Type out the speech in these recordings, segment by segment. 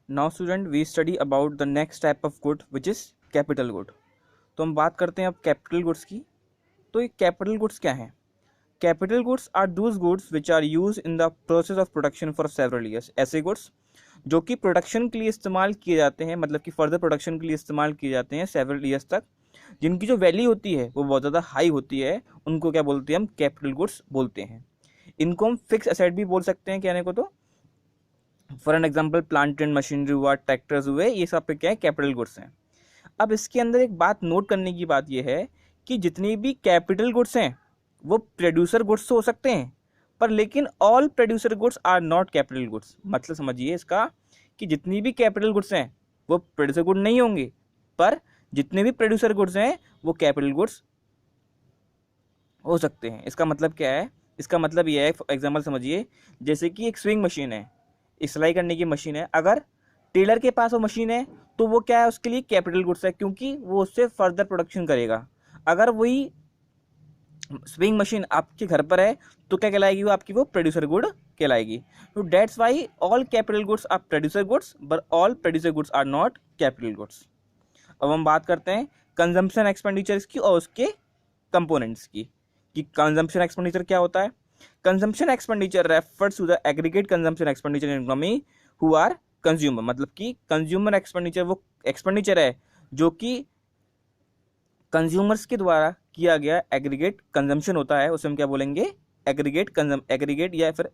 Now student we study about the next type of good which is capital good. तो हम बात करते हैं अब कैपिटल गुड्स की। तो ये कैपिटल गुड्स क्या हैं? Capital goods are those goods which are use in the process of production for several years. ऐसे गुड्स जो कि प्रोडक्शन के लिए इस्तेमाल किए जाते हैं, मतलब कि फर्दर प्रोडक्शन के लिए इस्तेमाल किए जाते हैं सेवरल ईयर्स तक, जिनकी जो वैल्यू होती है वो बहुत ज़्यादा हाई होती है, उनको क्या बोलते हैं? हम कैपिटल गुड्स बोलते हैं। इनको हम फिक्स एसेट भी बोल सकते हैं कहने को। तो for an example plant and machinery हुआ, ट्रैक्टर्स हुए, ये सब पे क्या है? कैपिटल गुड्स हैं। अब इसके अंदर एक बात नोट करने की बात यह है कि जितनी भी कैपिटल गुड्स हैं वो प्रोड्यूसर गुड्स तो हो सकते हैं, पर लेकिन all producer goods are not capital goods. मतलब समझिए इसका कि जितनी भी कैपिटल गुड्स हैं वो प्रोड्यूसर गुड नहीं होंगे, पर जितने भी प्रोड्यूसर गुड्स हैं वो कैपिटल गुड्स हो सकते हैं। इसका मतलब क्या है? इसका मतलब यह है, फॉर एग्जाम्पल समझिए, जैसे कि एक स्विंग मशीन है, एक सिलाई करने की मशीन है। अगर टेलर के पास वो मशीन है तो वो क्या है? उसके लिए कैपिटल गुड्स है, क्योंकि वो उससे फर्दर प्रोडक्शन करेगा। अगर वही स्विंग मशीन आपके घर पर है तो क्या कहलाएगी? वो आपकी वो प्रोड्यूसर गुड कहलाएगी। तो that's why all capital goods are producer goods, but all producer goods are not capital goods. अब हम बात करते हैं कंजम्पशन एक्सपेंडिचर्स की और उसके कंपोनेंट्स की, कि कंजम्पशन एक्सपेंडिचर क्या होता है। Consumption expenditure refers to the aggregate consumption expenditure in economy who are consumer. मतलब कि कंज्यूमर एक्सपेंडिचर वो एक्सपेंडिचर है जो कि कंज्यूमर्स के द्वारा किया गया एग्रीगेट कंजम्पशन होता है, उसे हम क्या बोलेंगे? एग्रीगेट या फिर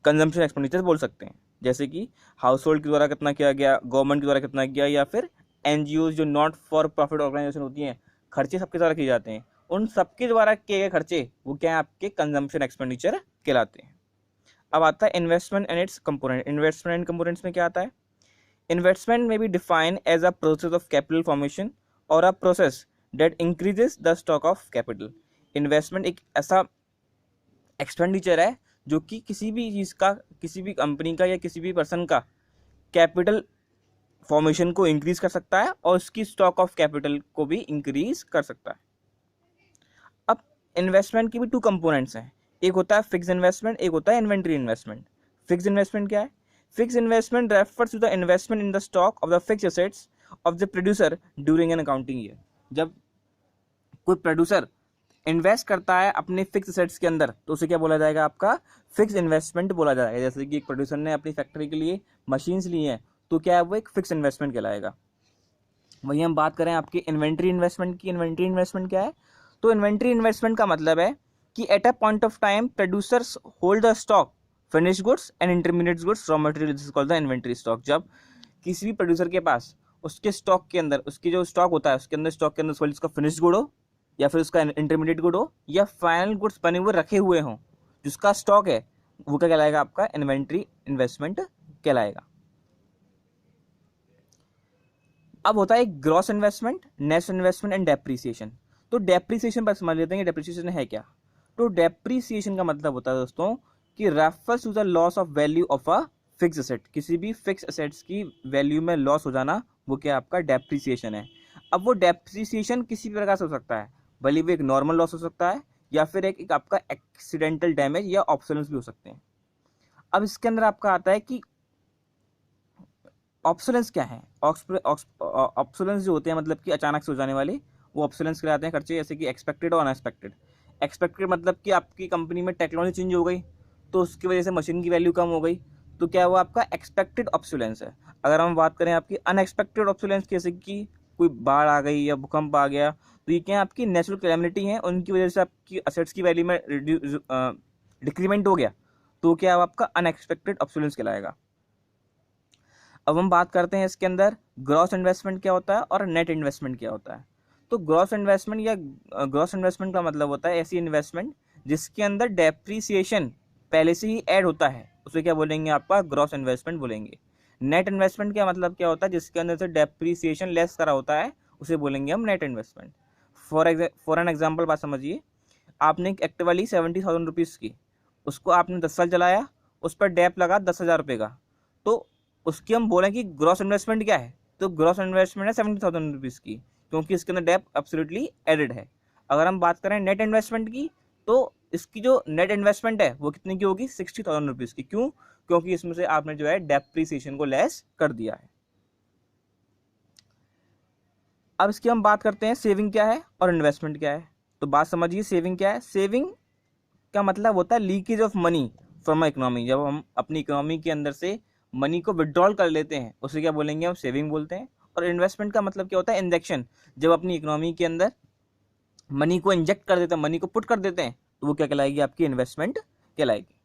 कंजम्पशन एक्सपेंडिचर बोल सकते हैं। जैसे कि हाउस होल्ड के द्वारा कितना किया गया, गवर्नमेंट के द्वारा कितना किया, या फिर एनजीओ जो नॉट फॉर प्रॉफिट ऑर्गेनाइजेशन होती हैं, खर्चे सबके द्वारा किए जाते हैं, उन सबके द्वारा किए गए खर्चे वो क्या है? आपके कंजम्पशन एक्सपेंडिचर कहलाते हैं। अब आता है investment and its component. Investment and components में क्या आता है? इन्वेस्टमेंट में be defined as a process of capital formation और a process that increases the stock of capital. Investment एक ऐसा एक्सपेंडिचर है जो कि किसी भी चीज़ का, किसी भी कंपनी का या किसी भी पर्सन का कैपिटल फॉर्मेशन को इंक्रीज कर सकता है और उसकी स्टॉक ऑफ कैपिटल को भी इंक्रीज कर सकता है। अब इन्वेस्टमेंट की भी टू कंपोनेंट्स हैं, एक होता है फिक्स इन्वेस्टमेंट, एक होता है इन्वेंट्री इन्वेस्टमेंट। फिक्स इन्वेस्टमेंट क्या है? Fix investment refers to the investment in the stock of the fix assets of the producer during an accounting year. जब कोई प्रोड्यूसर इन्वेस्ट करता है अपने फिक्स एसेट्स के अंदर तो उसे क्या बोला जाएगा? आपका फिक्स इन्वेस्टमेंट बोला जाएगा। जैसे कि एक प्रोड्यूसर ने अपनी फैक्ट्री के लिए मशीन्स ली हैं तो क्या है? वो एक फिक्स इन्वेस्टमेंट कहलाएगा। वहीं हम बात करें आपकी इन्वेंट्री इन्वेस्टमेंट की। इन्वेंट्री इन्वेस्टमेंट क्या है? तो इन्वेंट्री इन्वेस्टमेंट का मतलब है कि at a point of time producers hold the stock finish goods and intermediate goods raw material, this is called the inventory stock. जब किसी भी प्रोड्यूसर के पास उसके स्टॉक के अंदर, उसकी जो स्टॉक होता है उसके अंदर, स्टॉक के अंदर उसका फिनिश गुड हो या फिर उसका इंटरमीडिएट गुड हो या फाइनल गुड्स बने हुए रखे हुए हों, जिसका स्टॉक है वो क्या कहलाएगा? आपका इन्वेंट्री इन्वेस्टमेंट कहलाएगा। अब होता है gross investment, net investment and depreciation. तो डेप्रीसिएशन पर समझ लेते हैं कि डेप्रीसिएशन है क्या। तो डेप्रीसिएशन का मतलब होता है दोस्तों कि refers to the loss of value of a fix asset. किसी भी फिक्स एसेट्स की वैल्यू में लॉस हो जाना वो क्या आपका डेप्रीसिएशन है। अब वो डेप्रीसिएशन किसी भी प्रकार से हो सकता है, भले वो एक नॉर्मल लॉस हो सकता है या फिर एक आपका एक्सीडेंटल डैमेज या ऑब्सोलेंस भी हो सकते हैं। अब इसके अंदर आपका आता है कि ऑब्सोलेंस क्या है। ऑब्सोलेंस जो होते हैं मतलब कि अचानक से हो जाने वाले, वो ऑब्सोलेंस कहलाते हैं खर्चे, जैसे कि एक्सपेक्टेड और अनएक्सपेक्टेड। एक्सपेक्टेड मतलब कि आपकी कंपनी में टेक्नोलॉजी चेंज हो गई तो उसकी वजह से मशीन की वैल्यू कम हो गई, तो क्या वो आपका एक्सपेक्टेड ऑब्सोलेंस है। अगर हम बात करें आपकी अनएक्सपेक्टेड ऑब्सोलेंस, जैसे कि कोई बाढ़ आ गई या भूकंप आ गया, तो ये क्या आपकी नेचुरल कैलेमिटी है, उनकी वजह से आपकी असेट्स की वैल्यू में डिक्रीमेंट हो गया, तो क्या आपका अनएक्सपेक्टेड ऑब्सोलेंस कहलाएगा। अब हम बात करते हैं इसके अंदर ग्रॉस इन्वेस्टमेंट क्या होता है और नेट इन्वेस्टमेंट क्या होता है। तो ग्रॉस इन्वेस्टमेंट या ग्रॉस इन्वेस्टमेंट का मतलब होता है ऐसी इन्वेस्टमेंट जिसके अंदर डेप्रीसिएशन पहले से ही ऐड होता है, उसे क्या बोलेंगे? आपका ग्रॉस इन्वेस्टमेंट बोलेंगे। नेट इन्वेस्टमेंट का मतलब क्या होता है? जिसके अंदर से डेप्रीसिएशन लेस करा होता है, उसे बोलेंगे हम net investment. For an example बात समझिए, आपने एक एक्टिवा ली 70,000 रुपीज़ की, उसको आपने 10 साल चलाया, उस पर डेप लगा 10,000 रुपये का, तो उसकी हम बोलें कि ग्रॉस इन्वेस्टमेंट क्या है? तो ग्रॉस इन्वेस्टमेंट है 70,000 रुपीज़ की, क्योंकि इसके अंदर डेप एब्सोल्युटली एडेड है। अगर हम बात करें नेट इन्वेस्टमेंट की, तो इसकी जो नेट इन्वेस्टमेंट है वो कितने की होगी, 60,000 रुपीज़ की। क्यों? क्योंकि इसमें से आपने जो है डेप्रीसिएशन को लेस कर दिया है। अब इसकी हम बात करते हैं सेविंग क्या है और इन्वेस्टमेंट क्या है। तो बात समझिए, सेविंग क्या है। सेविंग का मतलब होता है leakage of money from economy. जब हम अपनी इकोनॉमी के अंदर से मनी को विड्रॉल कर लेते हैं उसे क्या बोलेंगे, हम सेविंग बोलते हैं। और इन्वेस्टमेंट का मतलब क्या होता है, इंजेक्शन। जब अपनी इकोनॉमी के अंदर मनी को इंजेक्ट कर देते हैं, मनी को पुट कर देते हैं, तो वो क्या कहलाएगी, आपकी इन्वेस्टमेंट कहलाएगी।